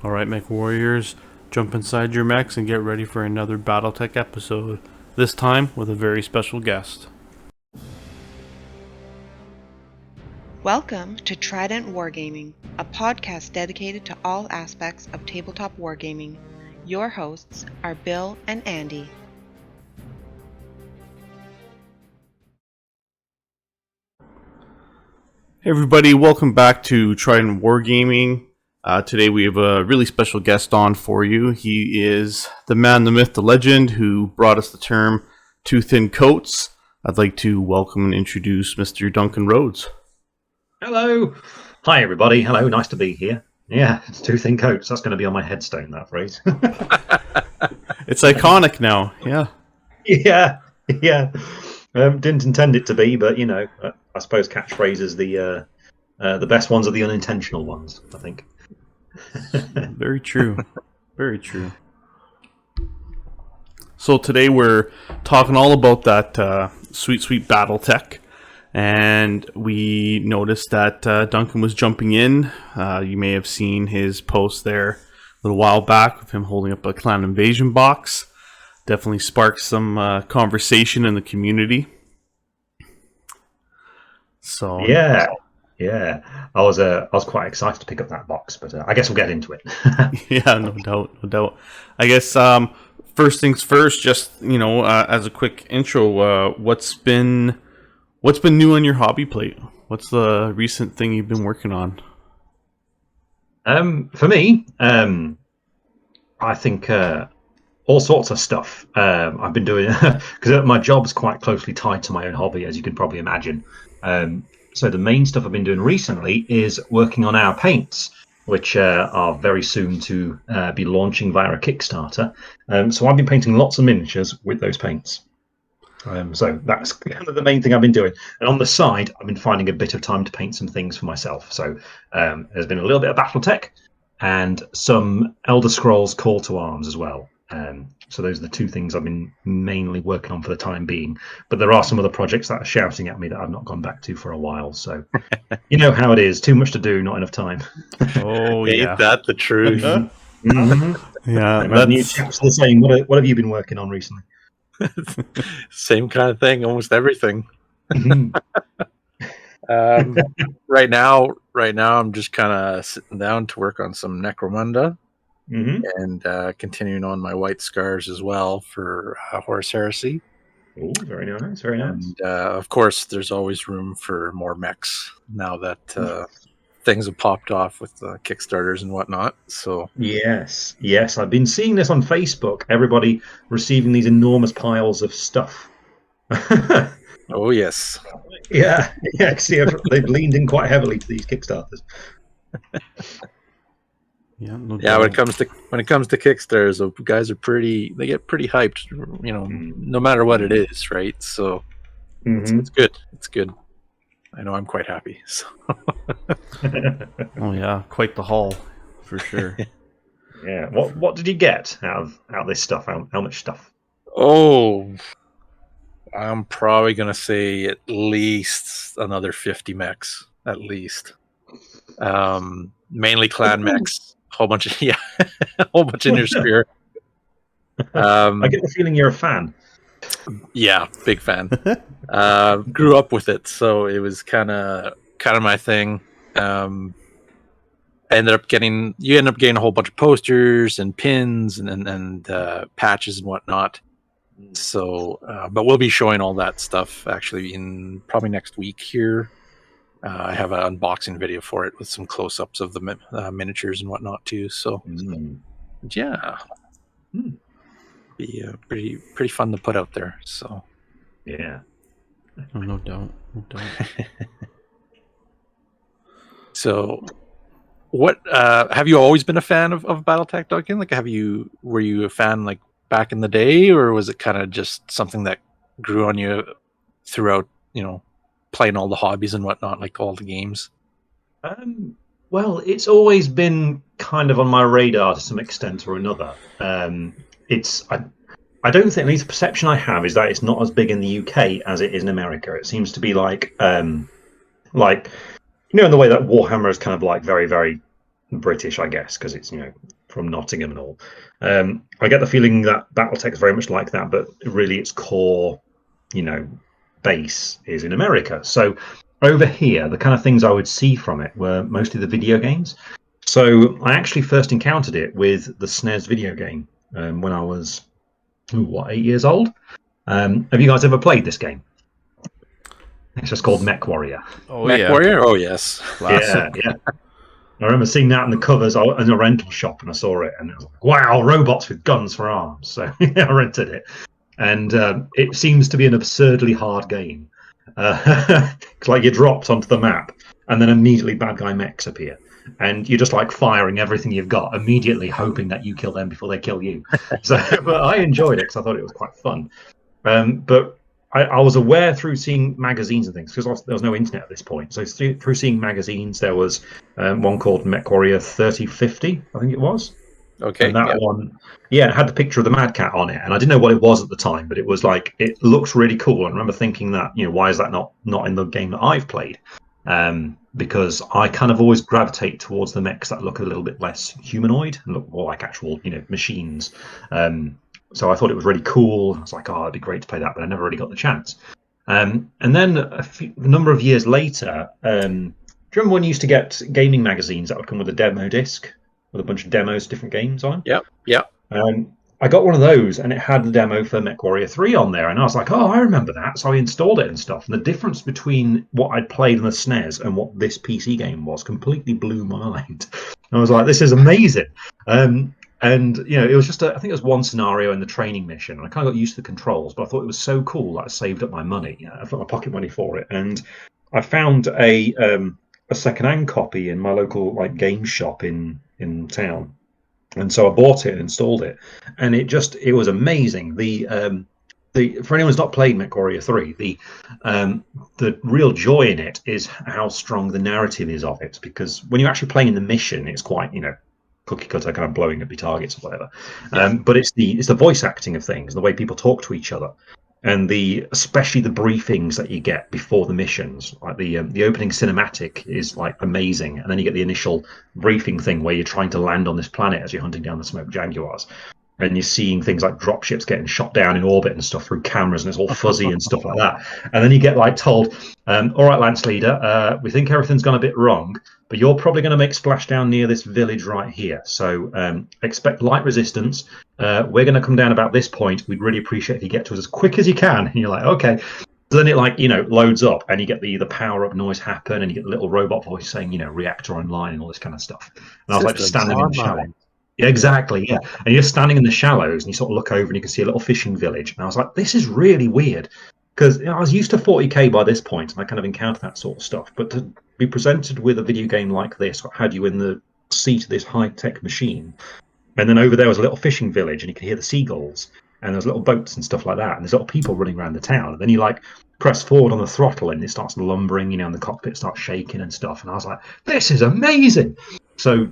Alright, Mechwarriors, jump inside your mechs and get ready for another Battletech episode. This time with a very special guest. Welcome to Trident Wargaming, a podcast dedicated to all aspects of tabletop wargaming. Your hosts are Bill and Andy. Hey everybody, welcome back to Trident Wargaming. Today we have a really special guest on for you. He is the man, the myth, the legend who brought us the term too thin coats. I'd like to welcome and introduce Mr. Duncan Rhodes. Hello. Hi, everybody. Hello. Nice to be here. Yeah, it's too thin coats. That's going to be on my headstone, that phrase. It's iconic now. Yeah. Yeah. Didn't intend it to be, but, you know, I suppose catchphrases, the best ones are the unintentional ones, I think. Very true. Very true. So today we're talking all about that sweet Battletech. And we noticed that Duncan was jumping in. You may have seen his post there a little while back of him holding up a Clan Invasion box. Definitely sparked some conversation in the community. So Yeah. I was quite excited to pick up that box, but I guess we'll get into it. Yeah, no doubt. I guess first things first. Just as a quick intro, what's been new on your hobby plate? What's the recent thing you've been working on? For me, I think all sorts of stuff. I've been doing because my job's quite closely tied to my own hobby, as you can probably imagine. So the main stuff I've been doing recently is working on our paints, which are very soon to be launching via a Kickstarter. So I've been painting lots of miniatures with those paints. So that's kind of the main thing I've been doing. And on the side, I've been finding a bit of time to paint some things for myself. So there's been a little bit of Battletech and some Elder Scrolls Call to Arms as well. So those are the two things I've been mainly working on for the time being. But there are some other projects that are shouting at me that I've not gone back to for a while. So you know how it is. Too much to do, not enough time. Oh, yeah. Ain't that the truth? Mm-hmm. Yeah, that's... New chaps are the same. What have you been working on recently? Same kind of thing, almost everything. Mm-hmm. Right now I'm just kind of sitting down to work on some Necromunda, and continuing on my White Scars as well for Horus Heresy. Oh, very nice. And of course, there's always room for more mechs now that things have popped off with Kickstarters and whatnot. So yes, I've been seeing this on Facebook. Everybody receiving these enormous piles of stuff. Oh yes, yeah. See, they've leaned in quite heavily to these Kickstarters. Yeah, no yeah. When it comes to Kickstarters, the guys they get pretty hyped. No matter what it is, right? So it's good. It's good. I know I'm quite happy. So. Oh yeah, quite the haul, for sure. Yeah. What did you get out of this stuff? How much stuff? Oh, I'm probably gonna say at least another 50 mechs, at least. Mainly clan mechs. Whole bunch of whole bunch in your spear. I get the feeling you're a fan. Yeah, big fan. Grew up with it, so it was kind of my thing. You end up getting a whole bunch of posters and pins and patches and whatnot. So, but we'll be showing all that stuff actually in probably next week here. I have an unboxing video for it with some close-ups of the miniatures and whatnot too. So, yeah. Be pretty fun to put out there. So yeah, no doubt. So what have you always been a fan of Battletech, Duncan? Like were you a fan like back in the day, or was it kind of just something that grew on you throughout playing all the hobbies and whatnot, like all the games? Well, it's always been kind of on my radar to some extent or another. I don't think, at least the perception I have is that it's not as big in the UK as it is in America. It seems to be like in the way that Warhammer is kind of like very, very British, I guess, because it's from Nottingham and all. I get the feeling that Battletech is very much like that, but really its core, base is in America. So over here, the kind of things I would see from it were mostly the video games. So I actually first encountered it with the SNES video game when I was 8 years old. Have you guys ever played this game? It's just called Mechwarrior. Oh, Mechwarrior? Oh, yes. Classic. Yeah. I remember seeing that in the covers in a rental shop, and I saw it, and it was like, wow, robots with guns for arms. So I rented it, and it seems to be an absurdly hard game. It's like you're dropped onto the map, and then immediately bad guy mechs appear, and you're just like firing everything you've got, immediately hoping that you kill them before they kill you. So, but I enjoyed it because I thought it was quite fun. But I was aware through seeing magazines and things, because there was no internet at this point. So through seeing magazines, there was one called Mechwarrior 3050, I think it was. Okay. And that one, it had the picture of the Mad Cat on it, and I didn't know what it was at the time, but it was like, it looks really cool. And I remember thinking that, why is that not in the game that I've played? Because I kind of always gravitate towards the mechs that look a little bit less humanoid and look more like actual, machines. So I thought it was really cool. I was like, oh, it'd be great to play that, but I never really got the chance. And then a number of years later, do you remember when you used to get gaming magazines that would come with a demo disc with a bunch of demos, different games on? Yeah. I got one of those, and it had the demo for Mechwarrior 3 on there, and I was like, oh, I remember that. So I installed it and stuff. And the difference between what I'd played on the SNES and what this PC game was completely blew my mind. I was like, this is amazing. And it was just I think it was one scenario in the training mission, and I kind of got used to the controls, but I thought it was so cool that I saved up my money. I put my pocket money for it, and I found a second-hand copy in my local game shop in town, and so I bought it and installed it, and it was amazing. For anyone who's not played Mechwarrior 3, the real joy in it is how strong the narrative is of it, because when you're actually playing the mission, it's quite cookie cutter, kind of blowing up your targets or whatever. But it's the voice acting of things, the way people talk to each other, and especially the briefings that you get before the missions. Like the opening cinematic is like amazing, and then you get the initial briefing thing where you're trying to land on this planet as you're hunting down the smoke jaguars. And you're seeing things like dropships getting shot down in orbit and stuff through cameras, and it's all fuzzy and stuff like that. And then you get told, all right, Lance Leader, we think everything's gone a bit wrong, but you're probably going to make splashdown near this village right here. So expect light resistance. We're going to come down about this point. We'd really appreciate if you get to us as quick as you can. And you're like, okay. So then it loads up, and you get the power up noise happen, and you get the little robot voice saying, reactor online and all this kind of stuff. And I was just standing in the shower. Yeah, exactly. Yeah, and you're standing in the shallows, and you sort of look over, and you can see a little fishing village. And I was like, "This is really weird," because I was used to 40k by this point, and I kind of encountered that sort of stuff. But to be presented with a video game like this, what had you in the seat of this high-tech machine, and then over there was a little fishing village, and you could hear the seagulls, and there's little boats and stuff like that, and there's little people running around the town. And then you press forward on the throttle, and it starts lumbering, and the cockpit starts shaking and stuff. And I was like, "This is amazing!" So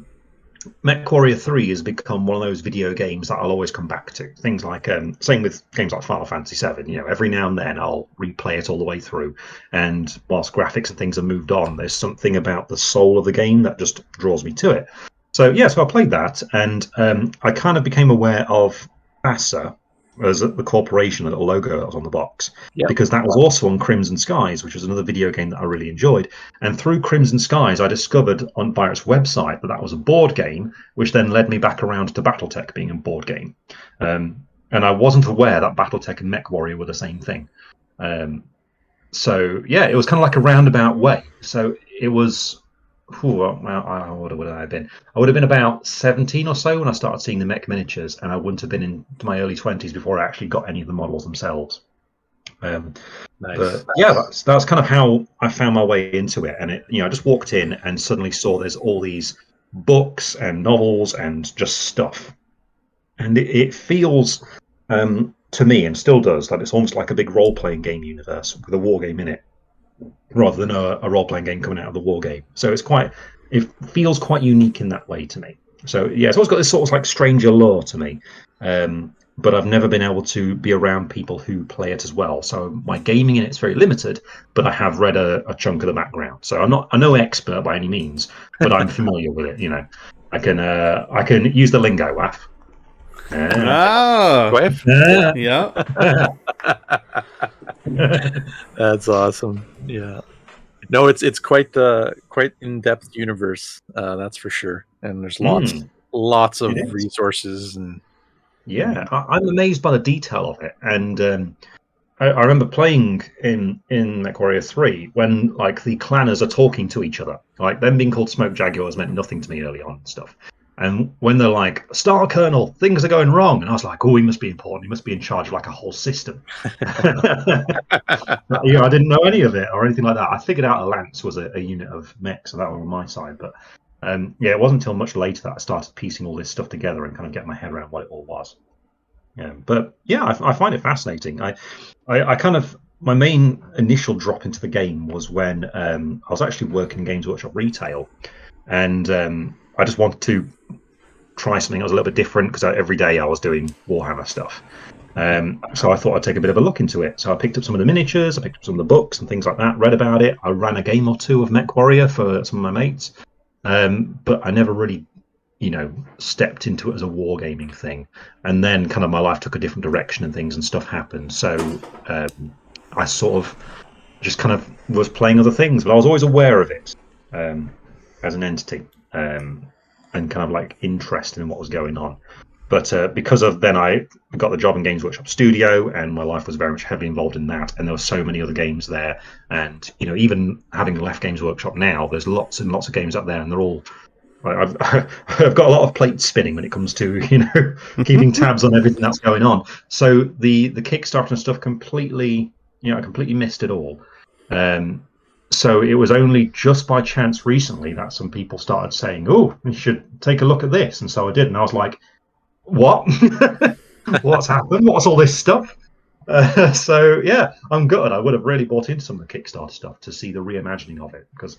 Mechwarrior 3 has become one of those video games that I'll always come back to. Things like, same with games like Final Fantasy 7. Every now and then I'll replay it all the way through. And whilst graphics and things have moved on, there's something about the soul of the game that just draws me to it. So I played that, and I kind of became aware of FASA as the corporation, the little logo that was on the box, because that was also on Crimson Skies, which was another video game that I really enjoyed. And through Crimson Skies, I discovered via its website that was a board game, which then led me back around to Battletech being a board game. And I wasn't aware that Battletech and Mechwarrior were the same thing. So it was kind of like a roundabout way. So it was... what would I have been? I would have been about 17 or so when I started seeing the mech miniatures, and I wouldn't have been into my early 20s before I actually got any of the models themselves. Nice. But that's kind of how I found my way into it. And I just walked in and suddenly saw there's all these books and novels and just stuff, and it feels to me, and still does, that it's almost like a big role-playing game universe with a war game in it, rather than a role-playing game coming out of the war game. So it feels quite unique in that way to me. So it's always got this sort of strange allure to me. but I've never been able to be around people who play it as well. So my gaming in it's very limited, but I have read a chunk of the background. So I'm no expert by any means, but I'm familiar with it. I can use the lingo, Waff. Quiff? Yeah. That's awesome. Yeah. No, it's quite in-depth universe, that's for sure. And there's lots of resources and I'm amazed by the detail of it. And I remember playing in Mechwarrior 3 when like the clanners are talking to each other. Like them being called smoke jaguars meant nothing to me early on and stuff. And when they're like, Star Colonel, things are going wrong. And I was like, oh, he must be important. He must be in charge of like a whole system. I didn't know any of it or anything like that. I figured out a Lance was a unit of mechs, so that was on my side. But it wasn't until much later that I started piecing all this stuff together and kind of getting my head around what it all was. But I find it fascinating. I kind of, my main initial drop into the game was when I was actually working in Games Workshop retail, and I just wanted to try something that was a little bit different because every day I was doing Warhammer stuff. So I thought I'd take a bit of a look into it. So I picked up some of the miniatures, I picked up some of the books and things like that, read about it. I ran a game or two of Mechwarrior for some of my mates, but I never really, stepped into it as a wargaming thing. And then kind of my life took a different direction and things and stuff happened. So I sort of just kind of was playing other things, but I was always aware of it as an entity. And kind of like interested in what was going on. But because of then I got the job in Games Workshop Studio, and my life was very much heavily involved in that, and there were so many other games there. And even having left Games Workshop now, there's lots and lots of games up there, and they're all I've got a lot of plates spinning when it comes to keeping tabs on everything that's going on. So the Kickstarter and stuff completely I completely missed it all. So it was only just by chance recently that some people started saying, oh, you should take a look at this. And so I did. And I was like, what? What's happened? What's all this stuff? So, I'm gutted. I would have really bought into some of the Kickstarter stuff to see the reimagining of it. Because,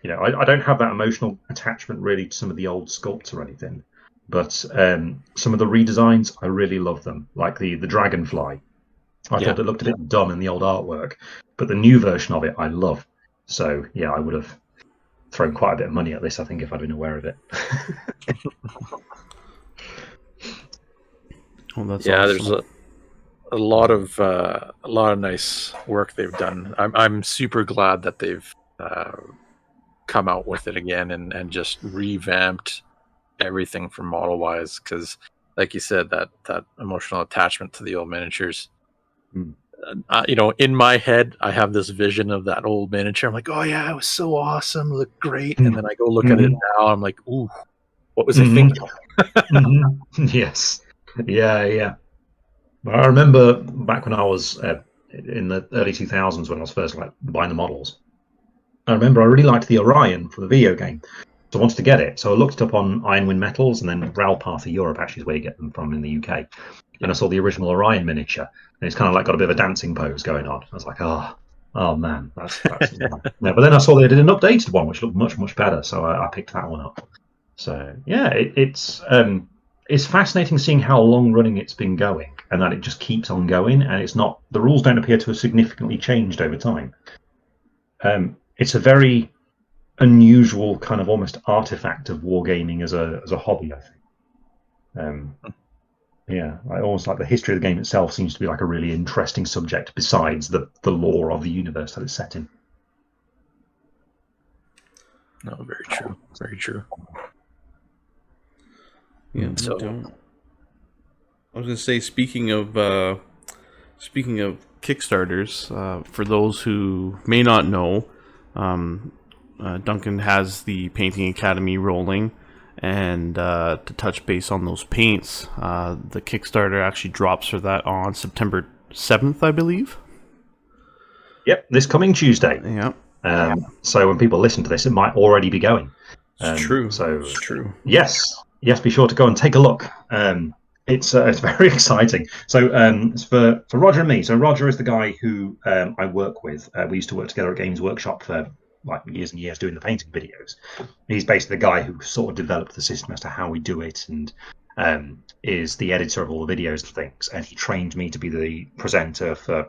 I don't have that emotional attachment really to some of the old sculpts or anything. But some of the redesigns, I really love them. Like the Dragonfly. I thought it looked a bit dumb in the old artwork. But the new version of it, I love. So, I would have thrown quite a bit of money at this, I think, if I'd been aware of it. Well, that's awesome. There's a lot of nice work they've done. I'm super glad that they've come out with it again and just revamped everything from model-wise, because, like you said, that emotional attachment to the old miniatures. In my head, I have this vision of that old miniature. I'm like, oh yeah, it was so awesome, it looked great. And then I go look at it now, I'm like, ooh, what was I thinking? Yes. Yeah. I remember back when I was in the early 2000s when I was first buying the models. I remember I really liked the Orion for the video game. So I wanted to get it. So I looked it up on Ironwind Metals, and then Ralpath of Europe actually is where you get them from in the UK. And I saw the original Orion miniature, and it's kind of like got a bit of a dancing pose going on. I was like, oh man, that's But then I saw they did an updated one, which looked much, much better. So I picked that one up. So it's fascinating seeing how long running it's been going, and that it just keeps on going, and the rules don't appear to have significantly changed over time. It's a very unusual kind of almost artifact of wargaming as a hobby, I think. I almost like the history of the game itself seems to be like a really interesting subject besides the lore of the universe that it's set in. No, very true. Very true. Yeah. So I was going to say, speaking of Kickstarters, for those who may not know, Duncan has the Painting Academy rolling, and to touch base on those paints, the Kickstarter actually drops for that on September 7th, I believe. Yep, this coming Tuesday. Yeah. So when people listen to this, it might already be going. It's true. So it's true. Yes, be sure to go and take a look. It's very exciting. So it's for Roger and me. So Roger is the guy who I work with. We used to work together at Games Workshop for like years and years doing the painting videos. He's basically the guy who sort of developed the system as to how we do it and is the editor of all the videos and things, and he trained me to be the presenter for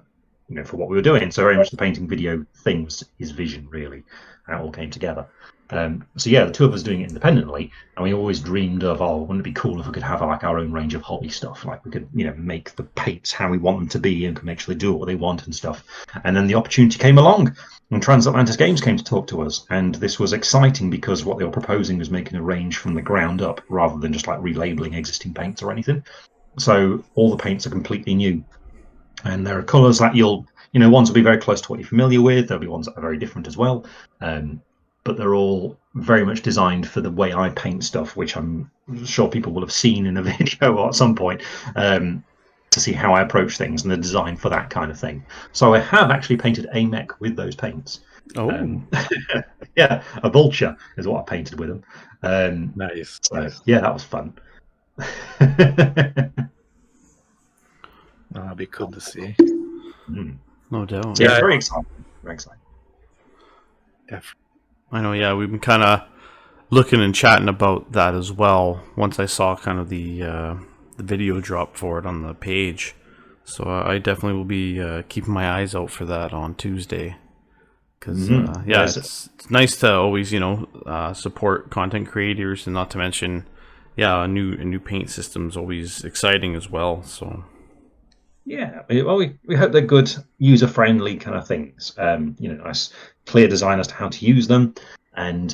for what we were doing. So very much the painting video thing was his vision, really, and it all came together. So yeah, the two of us doing it independently, and we always dreamed of, wouldn't it be cool if we could have like our own range of hobby stuff, like we could make the paints how we want them to be and can make sure they do what they want and stuff. And then the opportunity came along, and Transatlantis Games came to talk to us, and this was exciting because what they were proposing was making a range from the ground up rather than just like relabeling existing paints or anything. So all the paints are completely new, and there are colours that ones will be very close to what you're familiar with. There'll be ones that are very different as well. But they're all very much designed for the way I paint stuff, which I'm sure people will have seen in a video or at some point, to see how I approach things, and they're designed for that kind of thing. So I have actually painted a mech with those paints. Oh. Yeah, a vulture is what I painted with them. Nice. So, yeah, that was fun. That'll be cool to see. No doubt. So, yeah, very exciting. Very exciting. Definitely. I know, yeah, we've been kind of looking and chatting about that as well once I saw kind of the video drop for it on the page. So I definitely will be keeping my eyes out for that on Tuesday. Because, it's nice to always, support content creators, and not to mention, a new paint system is always exciting as well, so... Yeah, well, we hope they're good, user-friendly kind of things. Nice, clear design as to how to use them, and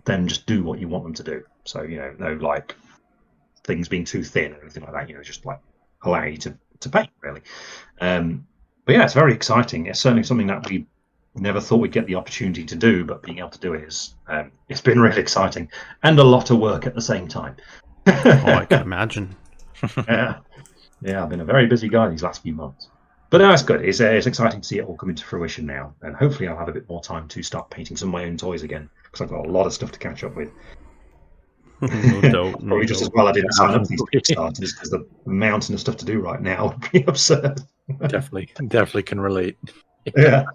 then just do what you want them to do. So, no like things being too thin or anything like that. Just like allow you to paint, really. But yeah, it's very exciting. It's certainly something that we never thought we'd get the opportunity to do, but being able to do it is it's been really exciting and a lot of work at the same time. I can imagine. Yeah, I've been a very busy guy these last few months. But no, it's good. It's exciting to see it all come into fruition now. And hopefully I'll have a bit more time to start painting some of my own toys again, because I've got a lot of stuff to catch up with. No doubt. Probably just as well I didn't sign up for these Kickstarters, because the mountain of stuff to do right now would be absurd. Definitely can relate. Yeah.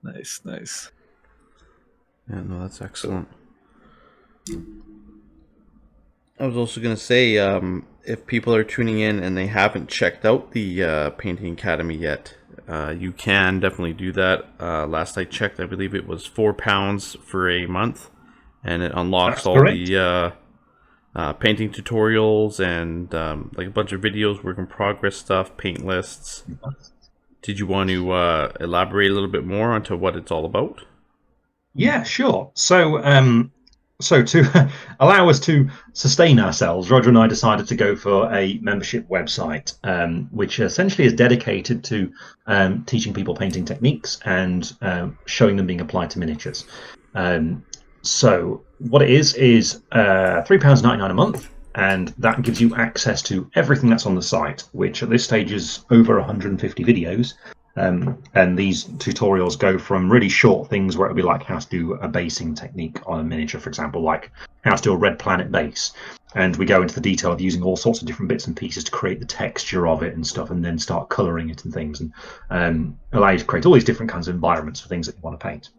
Nice. Yeah, no, that's excellent. I was also going to say, if people are tuning in and they haven't checked out the Painting Academy yet, you can definitely do that. Last I checked, I believe it was £4 for a month, and it unlocks all the painting tutorials and like a bunch of videos, work in progress stuff, paint lists. Did you want to elaborate a little bit more onto what it's all about? Yeah, sure. So to allow us to sustain ourselves, Roger and I decided to go for a membership website, which essentially is dedicated to teaching people painting techniques and showing them being applied to miniatures. So what it is £3.99 a month, and that gives you access to everything that's on the site, which at this stage is over 150 videos. And these tutorials go from really short things where it'll be like how to do a basing technique on a miniature, for example, like how to do a red planet base. And we go into the detail of using all sorts of different bits and pieces to create the texture of it and stuff, and then start colouring it and things, and allow you to create all these different kinds of environments for things that you want to paint.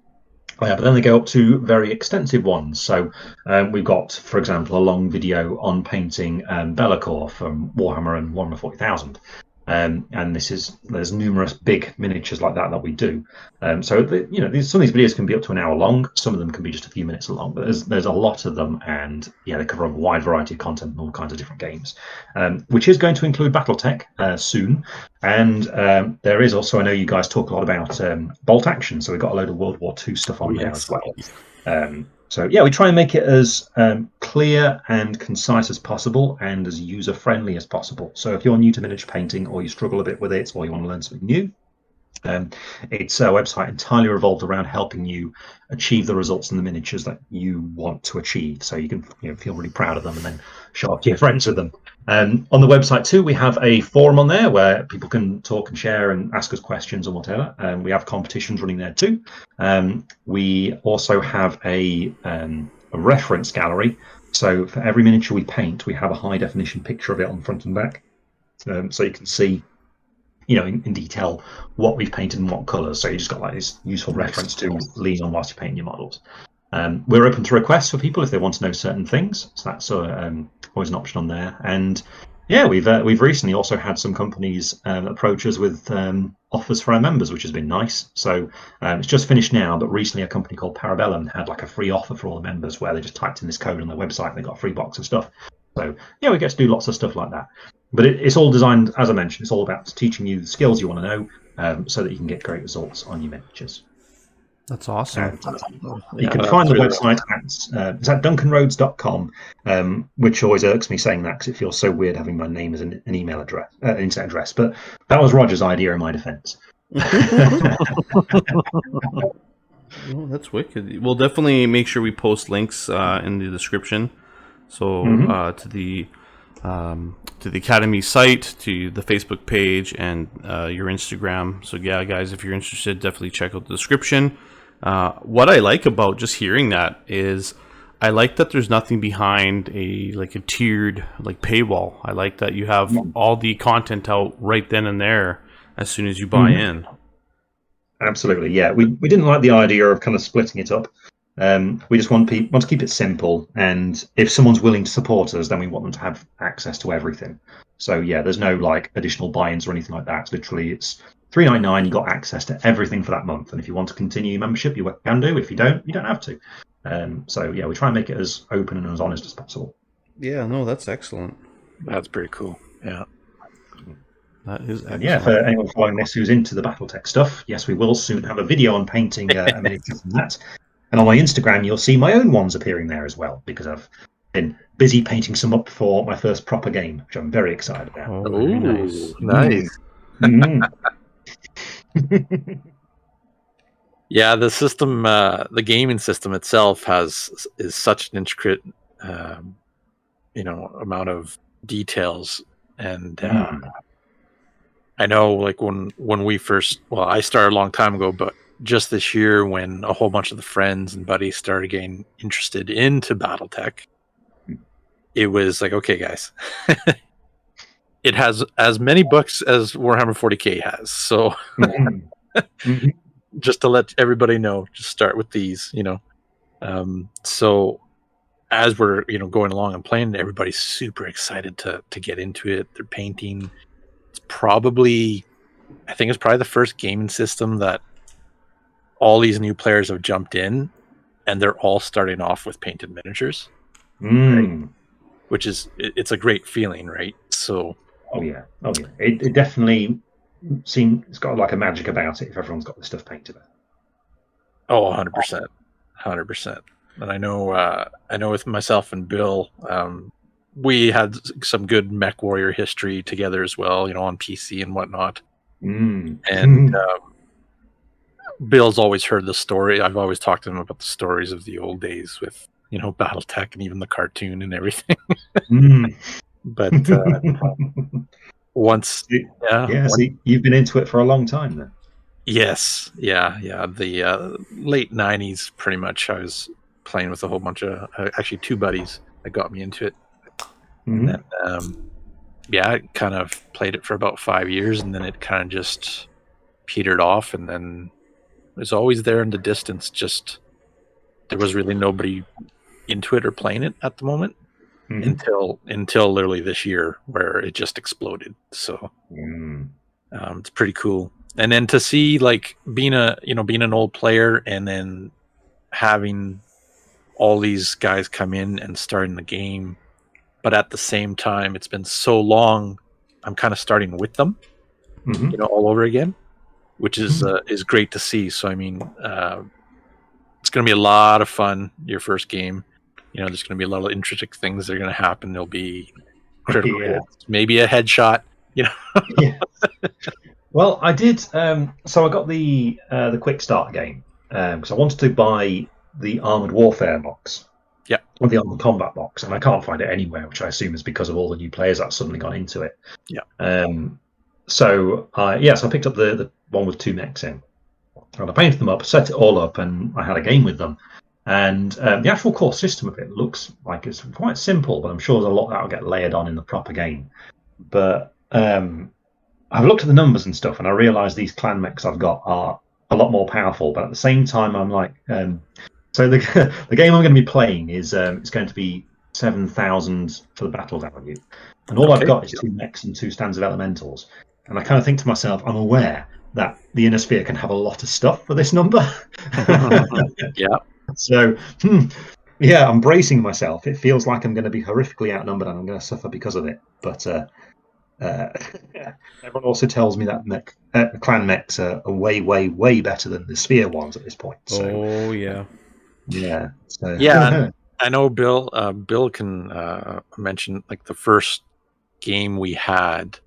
But then they go up to very extensive ones. So we've got, for example, a long video on painting Be'lakor from Warhammer and Warhammer 40,000. And there's numerous big miniatures like that we do. So some of these videos can be up to an hour long. Some of them can be just a few minutes long. But there's a lot of them, and they cover a wide variety of content and all kinds of different games, which is going to include Battletech soon. And there is also, I know you guys talk a lot about bolt action, so we've got a load of World War II stuff on there as well. So yeah, we try and make it as clear and concise as possible, and as user-friendly as possible. So if you're new to miniature painting, or you struggle a bit with it, or you want to learn something new, it's a website entirely revolved around helping you achieve the results in the miniatures that you want to achieve. So you can feel really proud of them and then show off to your friends with them. On the website too, we have a forum on there where people can talk and share and ask us questions and whatever. We have competitions running there too. We also have a reference gallery. So for every miniature we paint, we have a high definition picture of it on front and back. So you can see, in detail what we've painted and what colours. So you just got like this useful reference to lean on whilst you're painting your models. We're open to requests for people if they want to know certain things, so that's always an option on there. And yeah, we've recently also had some companies approach us with offers for our members, which has been nice. So it's just finished now, but recently a company called Parabellum had like a free offer for all the members where they just typed in this code on their website and they got a free box of stuff. So yeah, we get to do lots of stuff like that. But it's all designed, as I mentioned, it's all about teaching you the skills you want to know so that you can get great results on your miniatures. That's awesome. You can find the website at it's at duncanrhodes.com, which always irks me saying that because it feels so weird having my name as an email address, internet address. But that was Roger's idea in my defense. Oh, that's wicked. We'll definitely make sure we post links in the description. So to the Academy site, to the Facebook page, and your Instagram. So yeah, guys, if you're interested, definitely check out the description. What I like about just hearing that is I like that there's nothing behind a tiered paywall. I like that you have all the content out right then and there as soon as you buy in. Absolutely, yeah. We didn't like the idea of kind of splitting it up. We just want to keep it simple, and if someone's willing to support us, then we want them to have access to everything. So yeah, there's no additional buy-ins or anything like that. It's $3.99. You got access to everything for that month, and if you want to continue your membership, you can do. If you don't have to. So yeah, we try and make it as open and as honest as possible. Yeah, no, that's excellent. That's pretty cool. Yeah. That is excellent. And yeah, for anyone following this who's into the Battletech stuff, yes, we will soon have a video on painting a miniature from that. And on my Instagram, you'll see my own ones appearing there as well, because I've been busy painting some up for my first proper game, which I'm very excited about. Oh, very nice. Nice. Yeah, the system, the gaming system itself is such an intricate, amount of details, and I know, when we first, I started a long time ago, but just this year when a whole bunch of the friends and buddies started getting interested into Battletech, it was like, okay, guys, it has as many books as Warhammer 40k has. So just to let everybody know, just start with these, So as we're, going along and playing, everybody's super excited to get into it. They're painting. It's probably the first gaming system that all these new players have jumped in, and they're all starting off with painted miniatures, right? Which it's a great feeling, right? So, oh yeah, it definitely seems it's got a magic about it if everyone's got the stuff painted. Oh, 100%, 100%. And I know with myself and Bill, we had some good Mechwarrior history together as well, on PC and whatnot. And Bill's always heard the story. I've always talked to him about the stories of the old days with, Battletech and even the cartoon and everything. But once, see, you've been into it for a long time then. Yes, yeah. The late 90s, pretty much. I was playing with a whole bunch of actually two buddies that got me into it. And then, I kind of played it for about 5 years, and then it kind of just petered off, and then it was always there in the distance. Just there was really nobody into it or playing it at the moment until literally this year, where it just exploded. So it's pretty cool. And then to see being an old player, and then having all these guys come in and starting the game, but at the same time, it's been so long, I'm kind of starting with them, all over again, which is great to see. So, I mean, it's going to be a lot of fun, your first game. There's going to be a lot of interesting things that are going to happen. There'll be critical hits, maybe a headshot, Yeah. Well, I did. So I got the quick start game because I wanted to buy the Armored Warfare box. Yeah. Or the Armored Combat box, and I can't find it anywhere, which I assume is because of all the new players that suddenly got into it. Yeah. So I picked up the one with 2 mechs in, and I painted them up, set it all up, and I had a game with them. And the actual core system of it looks like it's quite simple, but I'm sure there's a lot that will get layered on in the proper game. But I've looked at the numbers and stuff, and I realised these clan mechs I've got are a lot more powerful. But at the same time, I'm like, So the the game I'm going to be playing is it's going to be 7,000 for the battle value, and all I've got is 2 mechs and 2 stands of elementals. And I kind of think to myself, I'm aware that the Inner Sphere can have a lot of stuff for this number. Yeah. So, yeah, I'm bracing myself. It feels like I'm going to be horrifically outnumbered and I'm going to suffer because of it. But everyone also tells me that clan mechs are way, way, way better than the Sphere ones at this point. So, Oh, yeah. Yeah. So. Yeah. I know Bill. Bill can mention like the first game we had.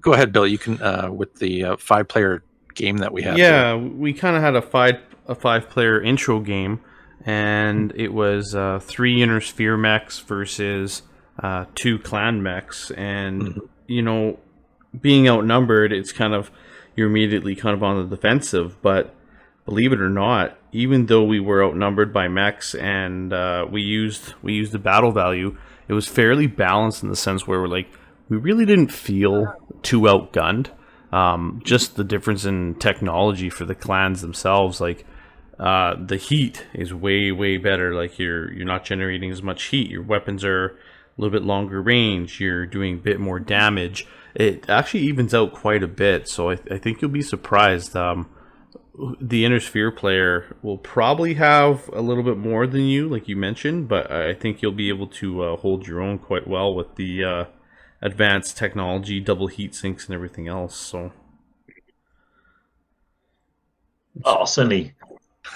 Go ahead, Bill. You can with the 5-player game that we had. Yeah, we kind of had a 5-player intro game, and it was 3 Inner Sphere mechs versus 2 clan mechs, and you know, being outnumbered, it's kind of you're immediately kind of on the defensive. But believe it or not, even though we were outnumbered by mechs and we used the battle value, it was fairly balanced in the sense where we really didn't feel too outgunned. Just the difference in technology for the clans themselves, like the heat is way, way better. Like you're not generating as much heat. Your weapons are a little bit longer range. You're doing a bit more damage. It actually evens out quite a bit. So I think you'll be surprised. The Inner Sphere player will probably have a little bit more than you, like you mentioned, but I think you'll be able to hold your own quite well with the advanced technology, double heat sinks, and everything else. So I'll certainly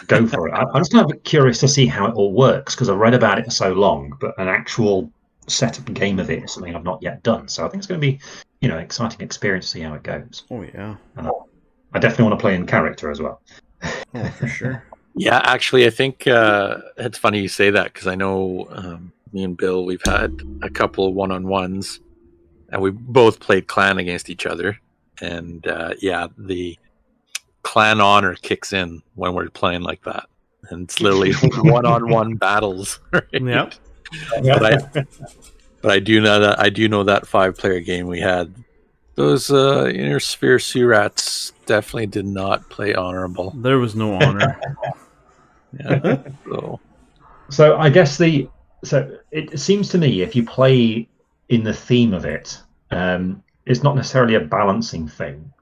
go for it. I'm just kind of curious to see how it all works because I've read about it for so long, but an actual setup game of it is something I've not yet done. So I think it's going to be, exciting experience to see how it goes. Oh yeah. I definitely want to play in character as well. Oh, for sure. Yeah, actually, I think it's funny you say that because I know me and Bill, we've had a couple one-on-ones, and we both played clan against each other. And the clan honor kicks in when we're playing like that, and it's literally one-on-one battles. Right? Yep. But I do know that 5-player game we had. Those Inner Sphere Surats definitely did not play honorable. There was no honor. Yeah. So I guess it seems to me if you play in the theme of it, it's not necessarily a balancing thing,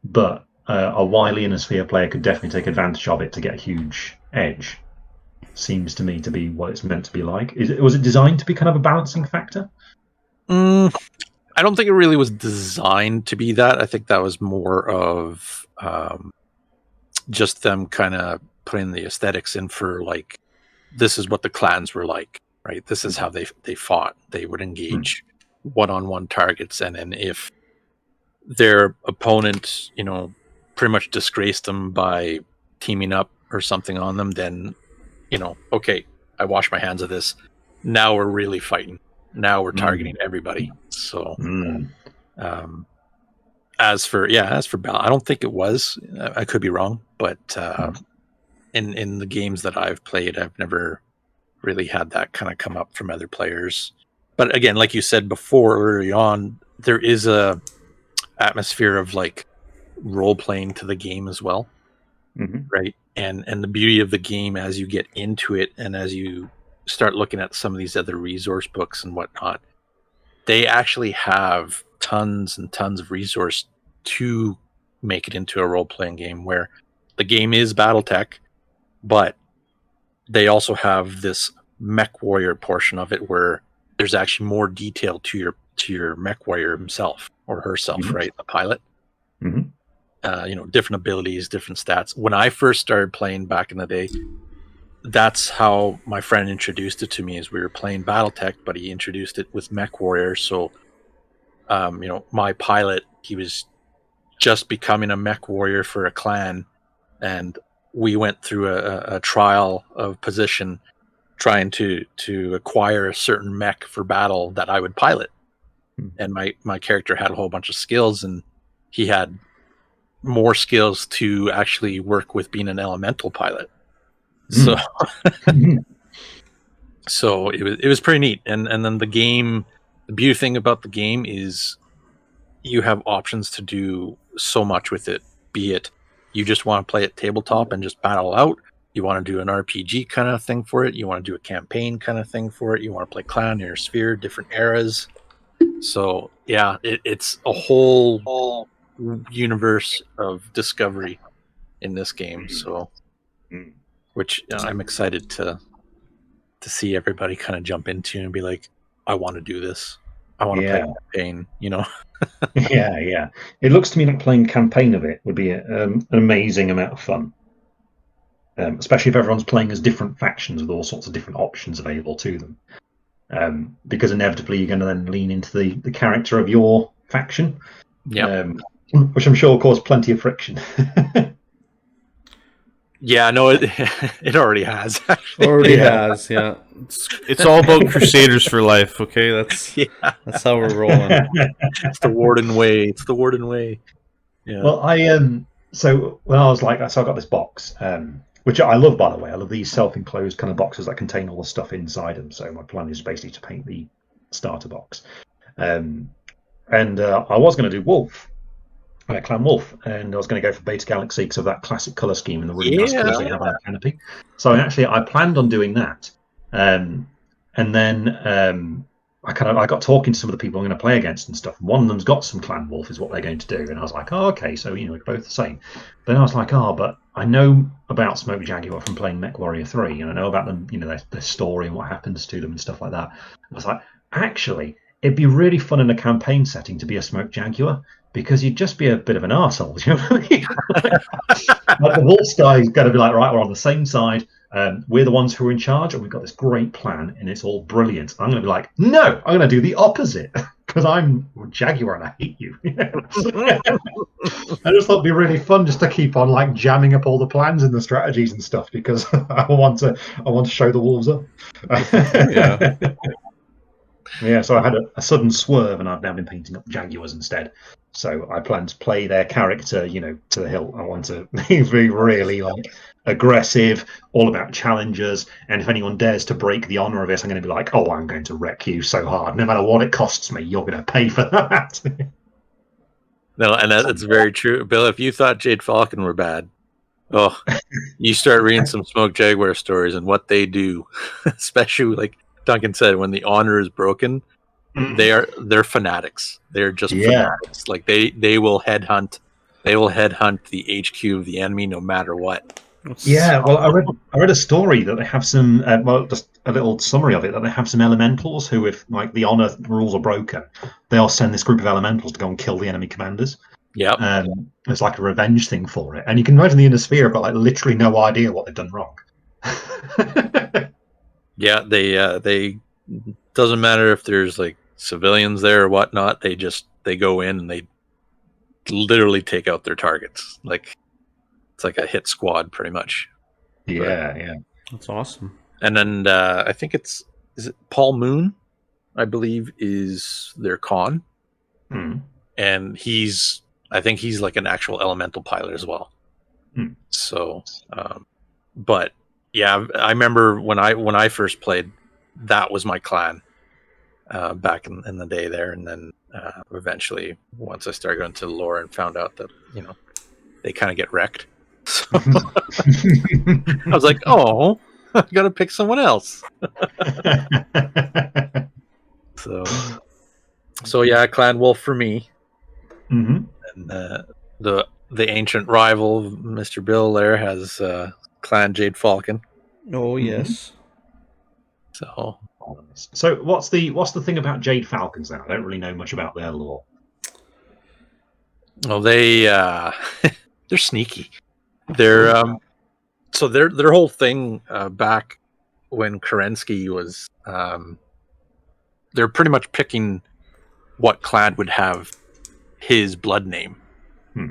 but a wily Inner Sphere player could definitely take advantage of it to get a huge edge. Seems to me to be what it's meant to be like. Was it designed to be kind of a balancing factor? I don't think it really was designed to be that. I think that was more of just them kind of putting the aesthetics in for like, this is what the clans were like, right? This is how they fought. They would engage one-on-one targets, and then if their opponent, pretty much disgraced them by teaming up or something on them, then, okay, I wash my hands of this. Now we're really fighting. Now we're targeting everybody. So, as for balance, I don't think it was. I could be wrong, but in the games that I've played, I've never really had that kind of come up from other players. But again, like you said before, early on, there is a atmosphere of like role playing to the game as well, right? And the beauty of the game as you get into it, and as you start looking at some of these other resource books and whatnot, they actually have tons and tons of resource to make it into a role-playing game where the game is Battletech, but they also have this Mechwarrior portion of it where there's actually more detail to your Mechwarrior himself or herself, right? The pilot. Different abilities, different stats. When I first started playing back in the day, that's how my friend introduced it to me. Is we were playing Battletech, but he introduced it with Mechwarrior. So, my pilot, he was just becoming a Mechwarrior for a clan, and we went through a trial of position, trying to acquire a certain mech for battle that I would pilot. And my character had a whole bunch of skills, and he had more skills to actually work with being an elemental pilot. So it was pretty neat. And then the game, the beauty thing about the game is you have options to do so much with it. Be it you just want to play it tabletop and just battle out, You want to do an RPG kind of thing for it. You want to do a campaign kind of thing for it. You want to play clan in your sphere, different eras. So yeah, it's a whole universe of discovery in this game. So, which I'm excited to see everybody kind of jump into and be like, I want to do this. I want to play campaign. You know. Yeah. It looks to me like playing campaign of it would be an amazing amount of fun. Especially if everyone's playing as different factions with all sorts of different options available to them. Because inevitably you're going to then lean into the character of your faction, which I'm sure will cause plenty of friction. Yeah, no, it already has. Actually. Already has, yeah. It's all about Crusaders for life, okay? That's how we're rolling. It's the Warden way. It's the Warden way. Yeah. Well, so when I was like, so I got this box, which I love, by the way. I love these self-enclosed kind of boxes that contain all the stuff inside them. So my plan is basically to paint the starter box. And I was going to do Wolf, Clan Wolf, and I was going to go for Beta Galaxy because of that classic colour scheme and the really nice colours they have on the canopy. So I planned on doing that. And then I got talking to some of the people I'm going to play against and stuff. One of them's got some Clan Wolf, is what they're going to do, and I was like, oh, okay, so we're both the same. Then I was like, but I know about Smoke Jaguar from playing Mechwarrior 3, and I know about them, their story and what happens to them and stuff like that. I was like, actually, it'd be really fun in a campaign setting to be a Smoke Jaguar because you'd just be a bit of an arsehole. You know what I mean? Like the Wolf guy's got to be like, right, we're on the same side. We're the ones who are in charge, and we've got this great plan, and it's all brilliant. I'm going to be like, no, I'm going to do the opposite because I'm Jaguar and I hate you. I just thought it'd be really fun just to keep on like jamming up all the plans and the strategies and stuff because I want to show the wolves up. Yeah. So I had a sudden swerve, and I've now been painting up Jaguars instead. So I plan to play their character, to the hilt. I want to be really like aggressive, all about challenges. And if anyone dares to break the honor of it, I'm going to be like, I'm going to wreck you so hard. No matter what it costs me, you're going to pay for that. No, and that's very true. Bill, if you thought Jade Falcon were bad, you start reading some Smoke Jaguar stories and what they do, especially like Duncan said, when the honor is broken, they're fanatics. They're just fanatics. Like they will headhunt. They will headhunt the HQ of the enemy no matter what. Yeah, well, I read a story that they have some, just a little summary of it, that they have some elementals who, if like the honor rules are broken, they'll send this group of elementals to go and kill the enemy commanders. Yeah, it's like a revenge thing for it, and you can imagine the Inner Sphere have got like literally no idea what they've done wrong. Yeah, they doesn't matter if there's like civilians there or whatnot. They go in and they literally take out their targets. Like it's like a hit squad, pretty much. Yeah. That's awesome. And then I think is it Paul Moon, I believe, is their con, and I think he's like an actual elemental pilot as well. So, but yeah, I remember when I first played, that was my clan back in the day there, and then eventually, once I started going to the lore and found out that they kind of get wrecked, so I was like, I gotta pick someone else. So yeah, Clan Wolf for me, and the ancient rival of Mr. Bill there has Clan Jade Falcon. Oh yes. So what's the thing about Jade Falcons then? I don't really know much about their lore. Well, they're sneaky. They're so their whole thing back when Kerensky was they're pretty much picking what clan would have his blood name.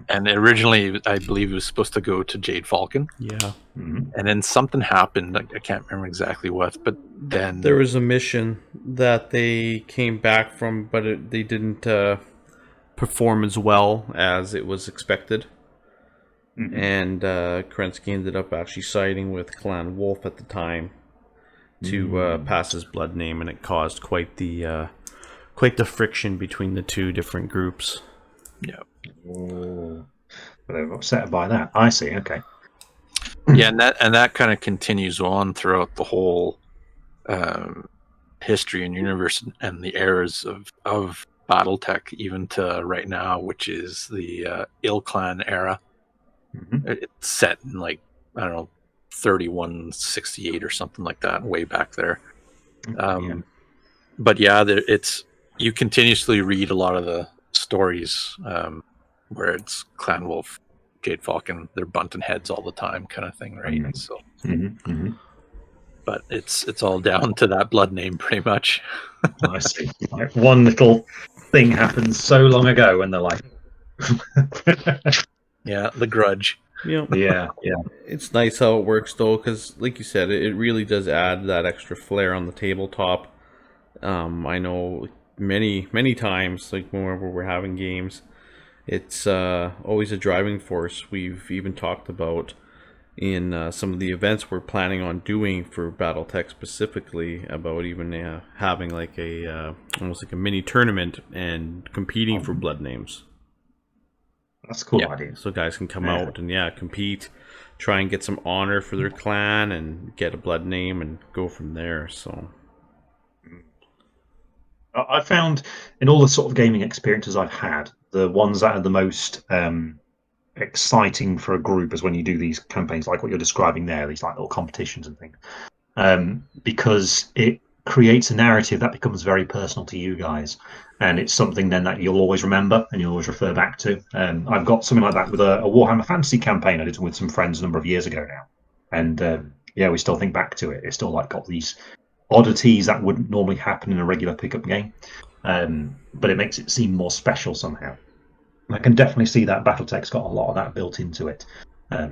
And originally, I believe it was supposed to go to Jade Falcon. Yeah. And then something happened. I can't remember exactly what, but then there was a mission that they came back from, but they didn't perform as well as it was expected. And Kerensky ended up actually siding with Clan Wolf at the time to pass his blood name, and it caused quite the friction between the two different groups. Yeah. Oh, they're upset by that. I see. Okay. Yeah, and that kind of continues on throughout the whole history and universe and the eras of BattleTech, even to right now, which is the Ill Clan era. It's set in like, I don't know, 3168 or something like that, way back there. But yeah, you continuously read a lot of the stories where it's Clan Wolf, Jade Falcon, they're bunting heads all the time, kind of thing, right? So, but it's all down to that blood name, pretty much. I see. Like one little thing happened so long ago, and they're like, yeah, the grudge. Yeah. It's nice how it works though, because like you said, it really does add that extra flair on the tabletop. I know many times, like whenever we're having games, it's always a driving force. We've even talked about in some of the events we're planning on doing for Battletech specifically, about even having like a almost like a mini tournament and competing for blood names. That's a cool idea. So guys can come out and compete, try and get some honor for their clan and get a blood name and go from there. So I found in all the sort of gaming experiences I've had, the ones that are the most exciting for a group is when you do these campaigns like what you're describing there, these like little competitions and things, because it creates a narrative that becomes very personal to you guys, and it's something then that you'll always remember and you'll always refer back to. I've got something like that with a Warhammer Fantasy campaign I did with some friends a number of years ago now, and we still think back to it. It's still like got these oddities that wouldn't normally happen in a regular pickup game, but it makes it seem more special somehow. I can definitely see that Battletech's got a lot of that built into it.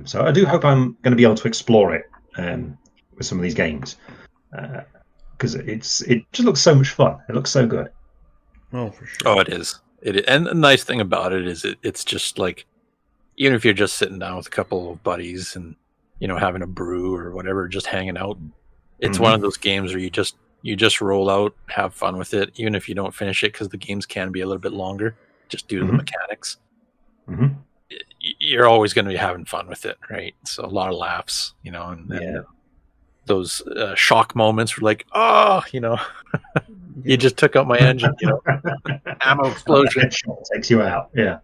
So I do hope I'm going to be able to explore it with some of these games, because it just looks so much fun. It looks so good. oh, for sure. Oh, it is. And the nice thing about it is it's just like, even if you're just sitting down with a couple of buddies and having a brew or whatever, just hanging out, it's one of those games where you just roll out, have fun with it, even if you don't finish it, because the games can be a little bit longer just due to the mechanics. You're always going to be having fun with it, right? So a lot of laughs, and those shock moments were like, you just took out my engine, ammo explosion. Headshot takes you out. Yeah.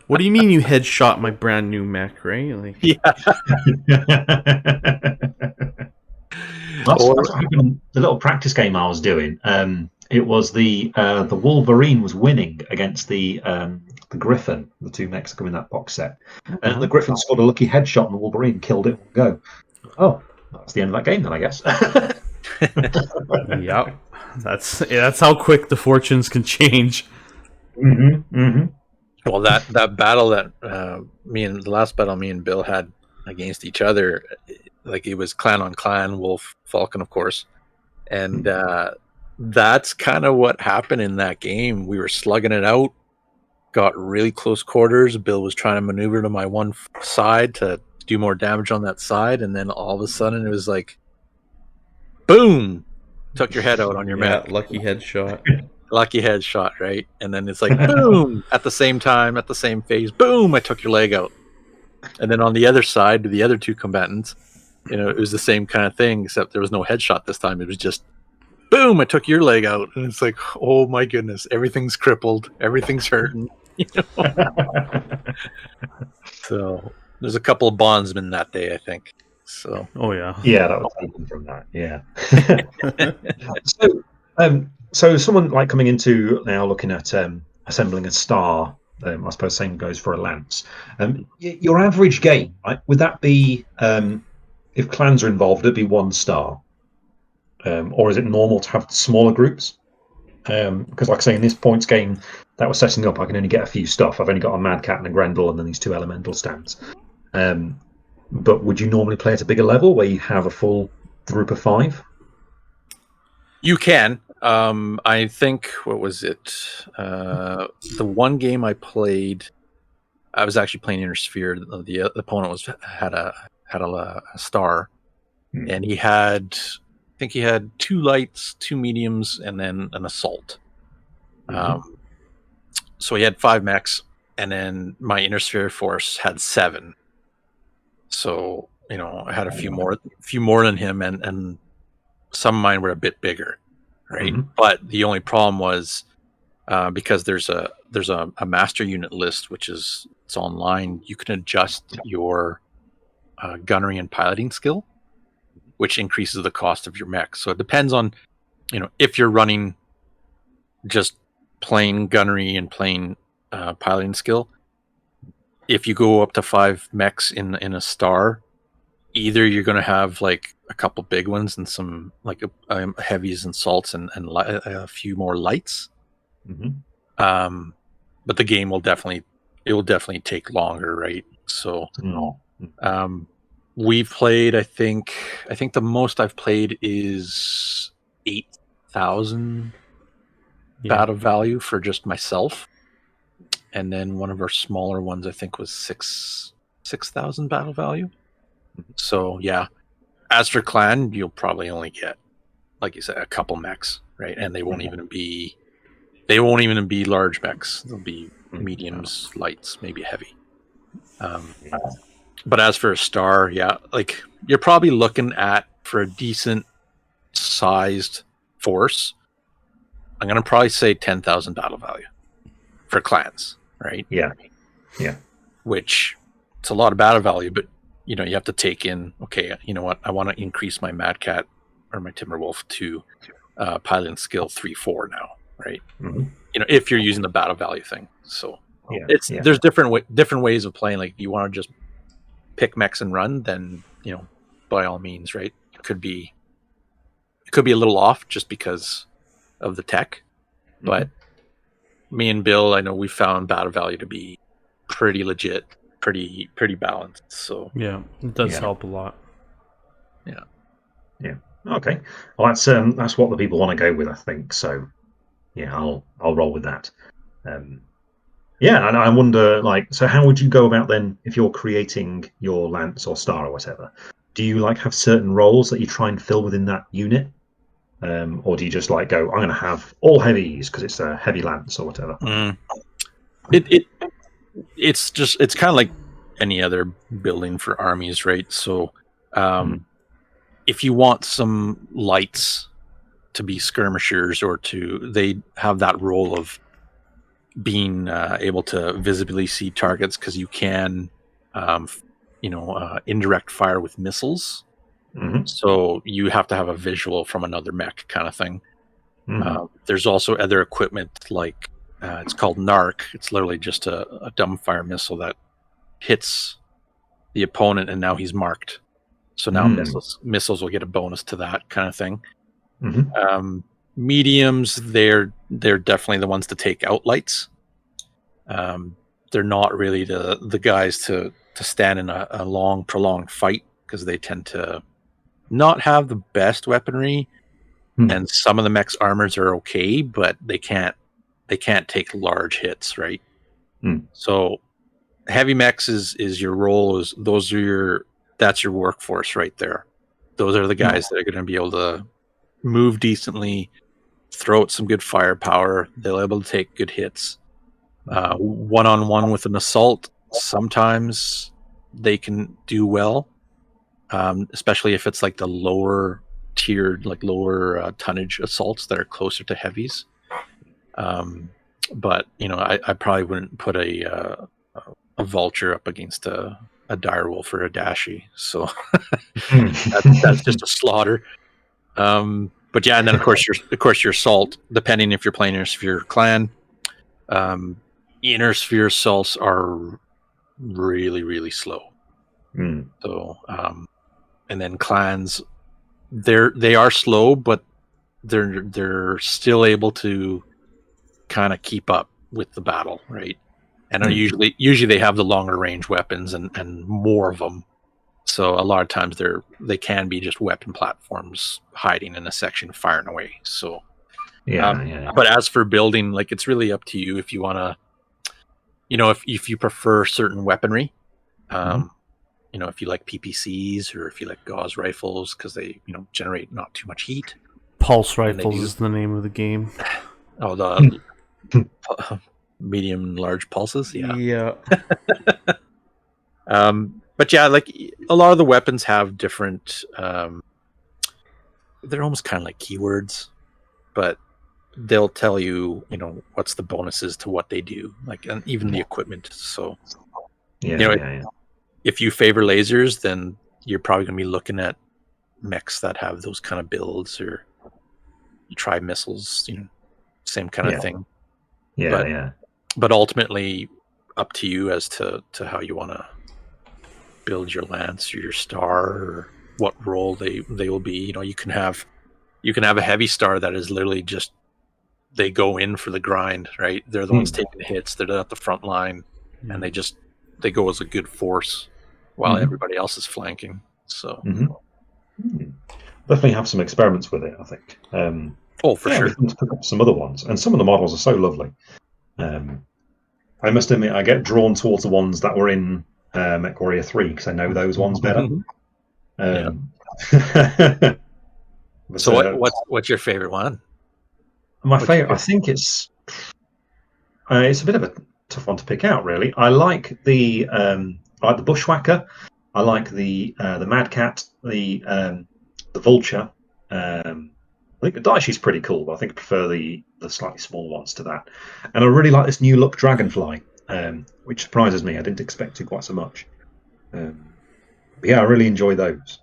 What do you mean you headshot my brand new mech, right? Like, That's what happened. The little practice game I was doing, it was the Wolverine was winning against the Griffin, the two mechs that come in that box set, and the Griffin scored a lucky headshot and the Wolverine killed it. Go. Oh, that's the end of that game then, I guess. Yep, that's how quick the fortunes can change. Well, that battle that the last battle me and Bill had against each other, like it was clan on clan, Wolf, Falcon, of course, and that's kind of what happened in that game. We were slugging it out, got really close quarters. Bill was trying to maneuver to my one side to do more damage on that side, and then all of a sudden it was like, boom, took your head out on your mech. Lucky headshot. Lucky headshot, right? And then it's like, boom, at the same time, at the same phase, boom, I took your leg out. And then on the other side, the other two combatants, it was the same kind of thing, except there was no headshot this time. It was just, boom, I took your leg out. And it's like, oh my goodness, everything's crippled, everything's hurting. So there's a couple of bondsmen that day, I think. So oh yeah, that was taken from that. Yeah. So someone like coming into now looking at assembling a star, I suppose same goes for a lance. Your average game, right? Would that be if clans are involved, it'd be one star, or is it normal to have smaller groups? Because, like I say, in this points game that we're setting up, I can only get a few stuff. I've only got a Mad Cat and a Grendel, and then these two elemental stands. But would you normally play at a bigger level where you have a full group of 5? You can. I think, what was it? The one game I played, I was actually playing Intersphere. The opponent had a star, and he had, I think he had 2 lights, 2 mediums, and then an assault. So he had 5 mechs, and then my Intersphere force had 7. So I had a few more than him, and some of mine were a bit bigger, right? Mhm. But the only problem was because there's a master unit list, which it's online. You can adjust your gunnery and piloting skill, which increases the cost of your mech. So it depends on, if you're running just plain gunnery and plain piloting skill. If you go up to 5 mechs in a star, either you're going to have like a couple big ones and some like heavies and salts and a few more lights. Mhm. But the game will definitely take longer, right? So we've played, I think the most I've played is 8,000 battle value for just myself, and then one of our smaller ones I think was 6,000 battle value. So yeah, as for clan, you'll probably only get, like you said, a couple mechs, right? And they won't even be large mechs. They'll be mediums, lights, maybe heavy. But as for a star, yeah, like you're probably looking at, for a decent sized force, I'm gonna probably say 10,000 battle value for clans, right? Yeah. Which it's a lot of battle value, but you have to take in, okay, you know what? I want to increase my Mad Cat or my Timberwolf to piloting skill 3-4 now, right? Mhm. If you're using the battle value thing. So Yeah. there's different ways of playing. Like, if you want to just pick mechs and run, then by all means, right? It could be a little off just because of the tech, but me and Bill, I know we found battle value to be pretty legit, pretty balanced. So Yeah, it does help a lot. Yeah. Okay. Well, that's what the people want to go with, I think. So, yeah, I'll roll with that. Yeah, and I wonder, like, so how would you go about then if you're creating your lance or star or whatever? Do you have certain roles that you try and fill within that unit, or do you just go, I'm going to have all heavies because it's a heavy lance or whatever? It's kind of like any other building for armies, right? So if you want some lights to be skirmishers, or they have that role of being able to visibly see targets, because you can indirect fire with missiles. So you have to have a visual from another mech kind of thing. There's also other equipment, like it's called NARC. It's literally just a dumbfire missile that hits the opponent and now he's marked. So now missiles will get a bonus to that kind of thing. Mediums, they're definitely the ones to take out lights. They're not really the guys to stand in a long, prolonged fight, because they tend to not have the best weaponry, and some of the mech's armors are okay, but they can't take large hits, right? So heavy mechs is your role. That's your workforce right there. Those are the guys that are going to be able to move decently, throw out some good firepower. They're able to take good hits. One-on-one with an assault, sometimes they can do well, especially if it's like the lower tiered, like lower tonnage assaults that are closer to heavies. But I probably wouldn't put a vulture up against a direwolf or a dashi. So that's just a slaughter. But yeah, and then of course your assault, depending if you're playing Inner Sphere clan, Inner Sphere assaults are really, really slow. So and then clans, they are slow, but they're still able to kind of keep up with the battle, right? And usually they have the longer range weapons and more of them. So a lot of times they can be just weapon platforms hiding in a section firing away. So but as for building, like, it's really up to you if you want to, if you prefer certain weaponry, if you like PPCs, or if you like gauze rifles because they generate not too much heat. Pulse rifles is the name of the game. Oh, the medium large pulses, yeah. but yeah, like a lot of the weapons have different. They're almost kind of like keywords, but they'll tell you, what's the bonuses to what they do, like, and even the equipment. So, if you favor lasers, then you're probably going to be looking at mechs that have those kind of builds, or you try missiles, same kind of thing. But ultimately, up to you as to how you want to build your lance or your star, or what role they will be. You can have a heavy star that is literally just, they go in for the grind, right? They're the ones taking hits. They're at the front line, and they go as a good force while everybody else is flanking. So definitely have some experiments with it, I think. For sure. To pick up some other ones, and some of the models are so lovely. I must admit, I get drawn towards the ones that were in Mechwarrior 3 because I know those ones better. So what's your favorite one? My favorite, I think it's a bit of a tough one to pick out, really. I like the Bushwhacker. I like the Mad Cat, the Vulture. I think the Daishi's pretty cool, but I think I prefer the slightly smaller ones to that. And I really like this new look Dragonfly, which surprises me. I didn't expect it quite so much. But yeah, I really enjoy those.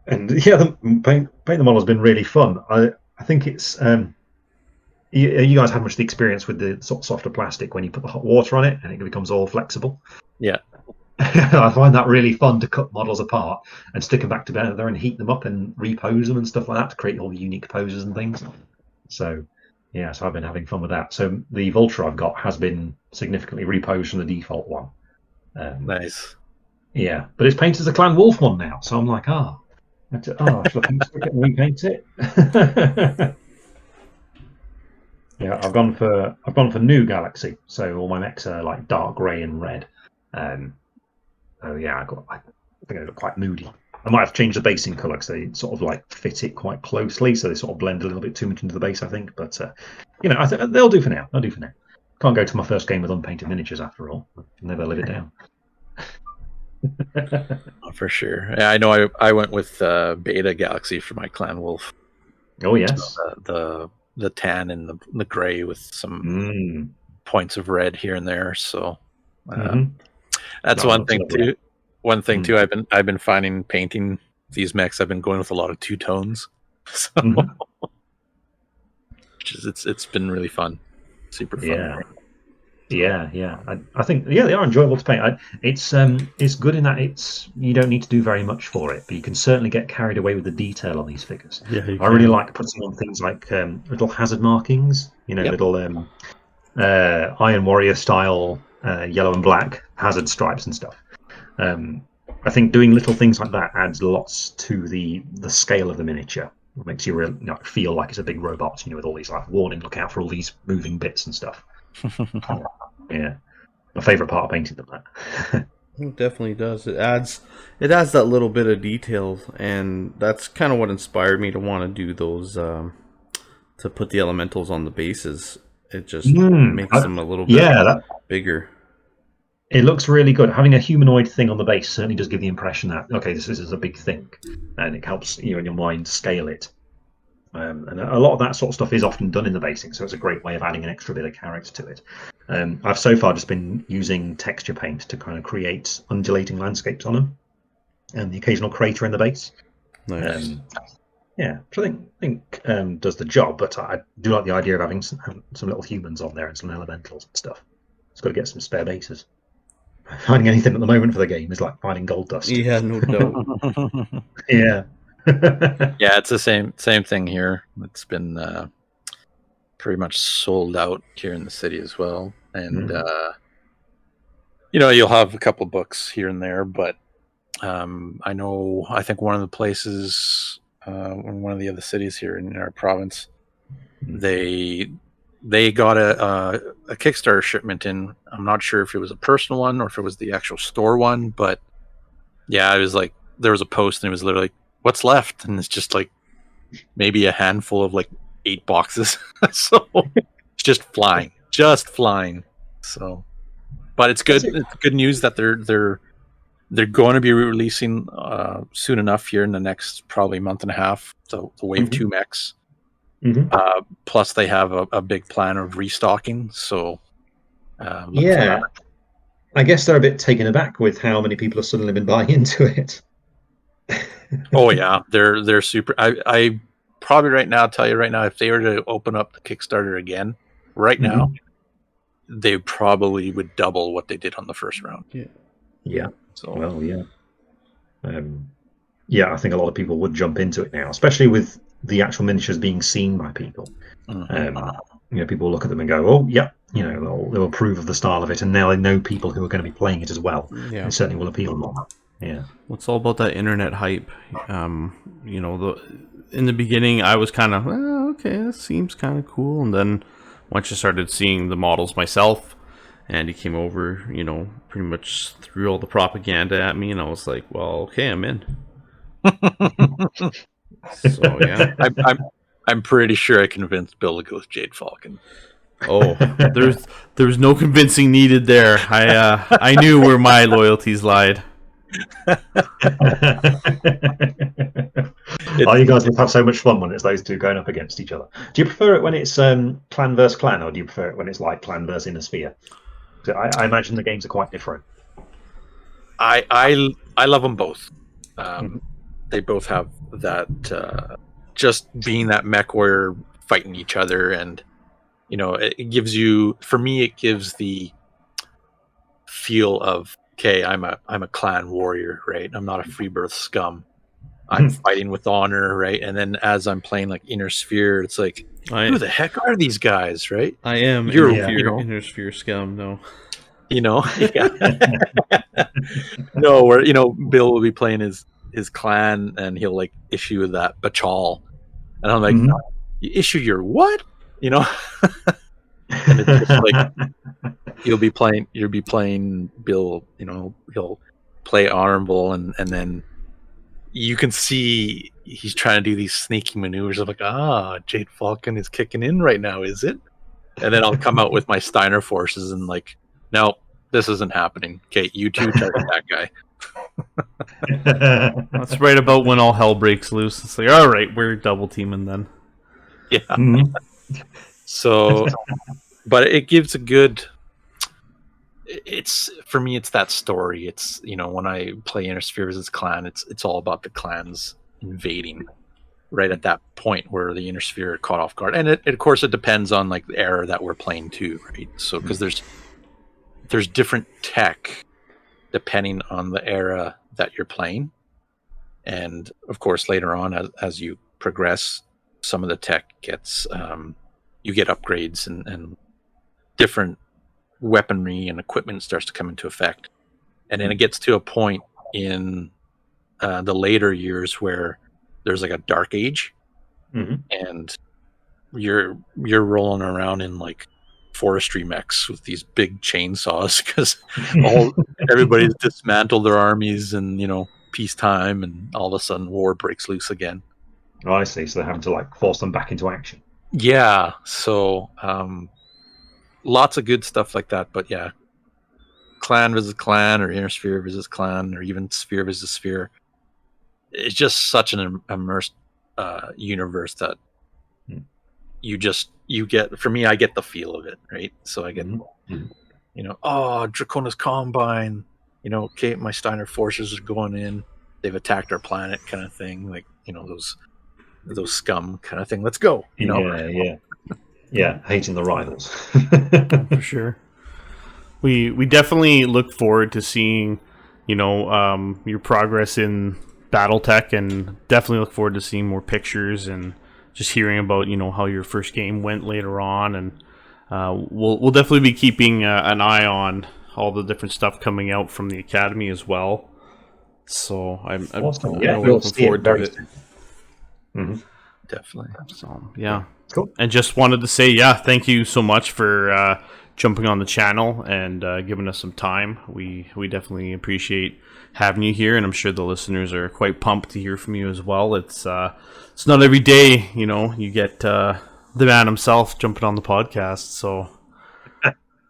And yeah, paint the model has been really fun. I think it's you guys had much of the experience with the sort of softer plastic when you put the hot water on it and it becomes all flexible. Yeah. I find that really fun to cut models apart and stick them back together and heat them up and repose them and stuff like that to create all the unique poses and things. So yeah, so I've been having fun with that. So the Vulture I've got has been significantly reposed from the default one. Nice. Yeah, but it's painted as a Clan Wolf one now, so I'm like, should I repaint it? Yeah, I've gone for New Galaxy, so all my mechs are like dark grey and red. Oh yeah, I think they look quite moody. I might have changed the basing colour because they sort of like fit it quite closely, so they sort of blend a little bit too much into the base, I think. But I think they'll do for now. Can't go to my first game with unpainted miniatures after all. Never live it down. For sure. Yeah, I know. I went with Beta Galaxy for my Clan Wolf. Oh yes, so the tan and the gray with some points of red here and there. So. That's one thing too. One thing too. I've been finding painting these mechs. I've been going with a lot of two tones, so it's been really fun, super fun. Yeah. I think they are enjoyable to paint. It's good in that you don't need to do very much for it, but you can certainly get carried away with the detail on these figures. Yeah, I really like putting on things like little hazard markings. Little Iron Warrior style. Yellow and black hazard stripes and stuff. I think doing little things like that adds lots to the scale of the miniature. It makes you really feel like it's a big robot, with all these like warning, look out for all these moving bits and stuff. Yeah, my favourite part of painting them. That it definitely does. It adds that little bit of detail, and that's kind of what inspired me to want to do those. To put the elementals on the bases, it just makes them a little bit bigger. It looks really good. Having a humanoid thing on the base certainly does give the impression that, okay, this is a big thing, and it helps you in your mind scale it. And a lot of that sort of stuff is often done in the basing, so it's a great way of adding an extra bit of character to it. I've so far just been using texture paint to kind of create undulating landscapes on them, and the occasional crater in the base. Nice. Which I think does the job, but I do like the idea of having some little humans on there and some elementals and stuff. It's got to get some spare bases. Finding anything at the moment for the game is like finding gold dust. Yeah, no doubt. Yeah. Yeah, it's the same thing here. It's been pretty much sold out here in the city as well. And you'll have a couple books here and there, but I think one of the places in one of the other cities here in our province, they got a Kickstarter shipment in. I'm not sure if it was a personal one or if it was the actual store one, but yeah, it was like there was a post and it was literally what's left, and it's just like maybe a handful of like 8 boxes. So it's just flying. So, but it's good. It's good news that they're They're going to be releasing soon enough here in the next probably month and a half. The Wave 2 mechs. Plus, they have a big plan of restocking. So, look for that. I guess they're a bit taken aback with how many people have suddenly been buying into it. Oh yeah, they're super. I probably tell you right now, if they were to open up the Kickstarter again right now, they probably would double what they did on the first round. Yeah. So well, yeah. I think a lot of people would jump into it now, especially with the actual miniatures being seen by people. People look at them and go, "Oh, yeah," they'll approve of the style of it, and now they know people who are going to be playing it as well. Yeah, it certainly will appeal more. Yeah, well, it's all about that internet hype. In the beginning, I was kind of, okay, that seems kind of cool, and then once I started seeing the models myself, and he came over, pretty much threw all the propaganda at me, and I was like, well, okay, I'm in. So yeah, I'm pretty sure I convinced Bill to go with Jade Falcon. Oh, there's no convincing needed there. I knew where my loyalties lied. You guys must have so much fun when it's those two going up against each other. Do you prefer it when it's clan versus clan, or do you prefer it when it's like clan versus inner sphere? I imagine the games are quite different. I love them both. They both have that just being that Mechwarrior fighting each other, and it gives you, for me, it gives the feel of, okay, I'm a clan warrior, right? I'm not a free birth scum. I'm fighting with honor, right? And then as I'm playing like Inner Sphere, it's like, who the heck are these guys, right? I am Inner Sphere scum, no. No, where Bill will be playing his clan, and he'll like issue that Batchall, and I'm like, you issue your what? And it's just like you'll be playing Bill. He'll play honorable, and then you can see he's trying to do these sneaky maneuvers of like, Jade Falcon is kicking in right now, is it? And then I'll come out with my Steiner forces and like, no, this isn't happening. Okay, you two target that guy. That's right about when all hell breaks loose. It's like, all right, we're double teaming then. Yeah. So, but it gives a good. It's for me. It's that story. It's when I play Inner Sphere versus Clan, it's all about the clans invading. Right at that point where the Inner Sphere are caught off guard, and of course it depends on like the era that we're playing too, right? So because there's different tech depending on the era that you're playing, and of course later on as you progress, some of the tech gets you get upgrades and different weaponry and equipment starts to come into effect, and then it gets to a point in the later years where there's like a dark age, and you're rolling around in like forestry mechs with these big chainsaws because everybody's dismantled their armies and peacetime, and all of a sudden war breaks loose again. Oh, I see. So they're having to like force them back into action. Yeah. So lots of good stuff like that. But yeah, clan versus clan, or Inner Sphere versus clan, or even sphere versus sphere. It's just such an immersed universe that you get. For me, I get the feel of it, right? So I get, Draconis Combine. Okay, my Steiner forces are going in. They've attacked our planet, kind of thing. Like those scum kind of thing. Let's go. Yeah. Hating the rivals. For sure. We definitely look forward to seeing, your progress in Battletech, and definitely look forward to seeing more pictures and just hearing about how your first game went later on, and we'll definitely be keeping an eye on all the different stuff coming out from the Academy as well. So I'm awesome. looking forward to it. Definitely. So yeah, cool. And just wanted to say, thank you so much for jumping on the channel and giving us some time. We definitely appreciate having you here, and I'm sure the listeners are quite pumped to hear from you as well. It's not every day, you get the man himself jumping on the podcast. So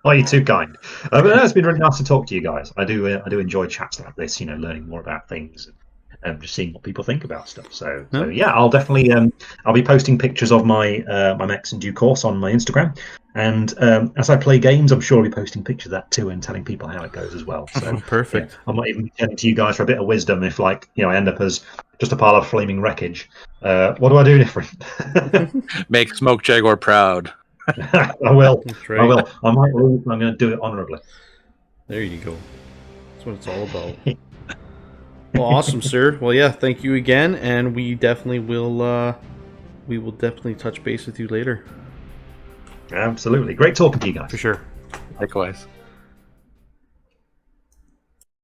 Oh, you're too kind. But no, it's been really nice to talk to you guys. I do enjoy chats like this. Learning more about things and just seeing what people think about stuff. So yeah, I'll definitely I'll be posting pictures of my my mechs in due course on my Instagram. And as I play games, I'm sure I'll be posting pictures of that too and telling people how it goes as well. So Perfect. Yeah, I might even turn to you guys for a bit of wisdom if, I end up as just a pile of flaming wreckage. What do I do different? Make Smoke Jaguar proud. I will. That's right. I will. I might lose, but I'm going to do it honorably. There you go. That's what it's all about. Well, awesome, sir. Well, yeah, thank you again, and we definitely will. We will definitely touch base with you later. Absolutely. Great talking to you guys. For sure. Likewise.